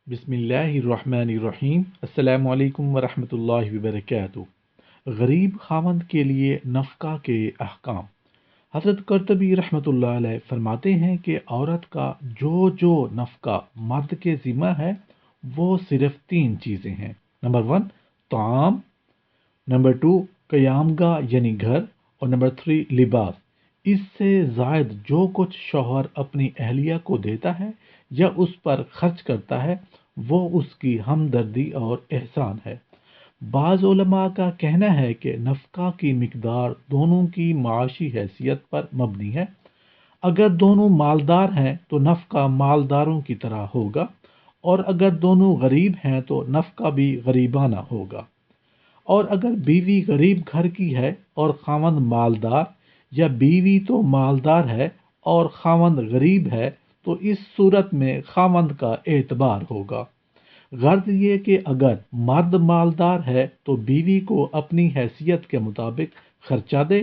بسم اللہ الرحمن الرحیم۔ السلام علیکم ورحمۃ اللہ وبرکاتہ۔ غریب خاوند کے لیے نفقہ کے احکام۔ حضرت قرطبی رحمۃ اللہ علیہ فرماتے ہیں کہ عورت کا جو نفقہ مرد کے ذمہ ہے وہ صرف 3 چیزیں ہیں۔ نمبر 1 طعام، نمبر 2 قیامگاہ یعنی گھر، اور نمبر 3 لباس۔ اس سے زائد جو کچھ شوہر اپنی اہلیہ کو دیتا ہے یا اس پر خرچ کرتا ہے وہ اس کی ہمدردی اور احسان ہے۔ بعض علماء کا کہنا ہے کہ نفقہ کی مقدار دونوں کی معاشی حیثیت پر مبنی ہے۔ اگر دونوں مالدار ہیں تو نفقہ مالداروں کی طرح ہوگا، اور اگر دونوں غریب ہیں تو نفقہ بھی غریبانہ ہوگا۔ اور اگر بیوی غریب گھر کی ہے اور خاوند مالدار، یا بیوی تو مالدار ہے اور خاوند غریب ہے، تو اس صورت میں خاوند کا اعتبار ہوگا۔ غرض یہ کہ اگر مرد مالدار ہے تو بیوی کو اپنی حیثیت کے مطابق خرچہ دے،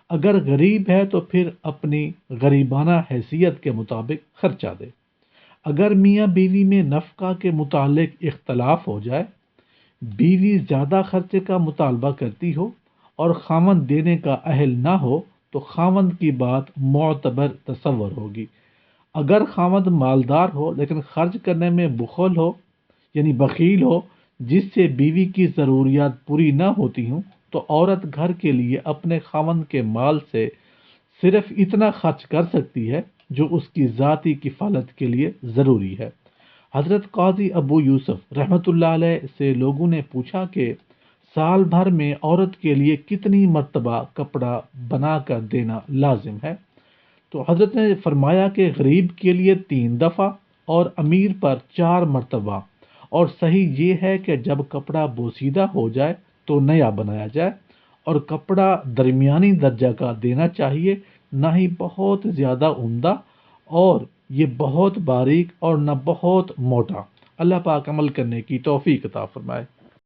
اگر غریب ہے تو پھر اپنی غریبانہ حیثیت کے مطابق خرچہ دے۔ اگر میاں بیوی میں نفقہ کے متعلق اختلاف ہو جائے، بیوی زیادہ خرچے کا مطالبہ کرتی ہو اور خاوند دینے کا اہل نہ ہو تو خاوند کی بات معتبر تصور ہوگی۔ اگر خاوند مالدار ہو لیکن خرچ کرنے میں بخل ہو یعنی بخیل ہو، جس سے بیوی کی ضروریات پوری نہ ہوتی ہوں، تو عورت گھر کے لیے اپنے خاوند کے مال سے صرف اتنا خرچ کر سکتی ہے جو اس کی ذاتی کفالت کے لیے ضروری ہے۔ حضرت قاضی ابو یوسف رحمۃ اللہ علیہ سے لوگوں نے پوچھا کہ سال بھر میں عورت کے لیے کتنی مرتبہ کپڑا بنا کر دینا لازم ہے؟ تو حضرت نے فرمایا کہ غریب کے لیے 3 دفعہ اور امیر پر 4 مرتبہ، اور صحیح یہ ہے کہ جب کپڑا بوسیدہ ہو جائے تو نیا بنایا جائے، اور کپڑا درمیانی درجہ کا دینا چاہیے، نہ ہی بہت زیادہ عمدہ اور یہ بہت باریک اور نہ بہت موٹا۔ اللہ پاک عمل کرنے کی توفیق عطا فرمائے۔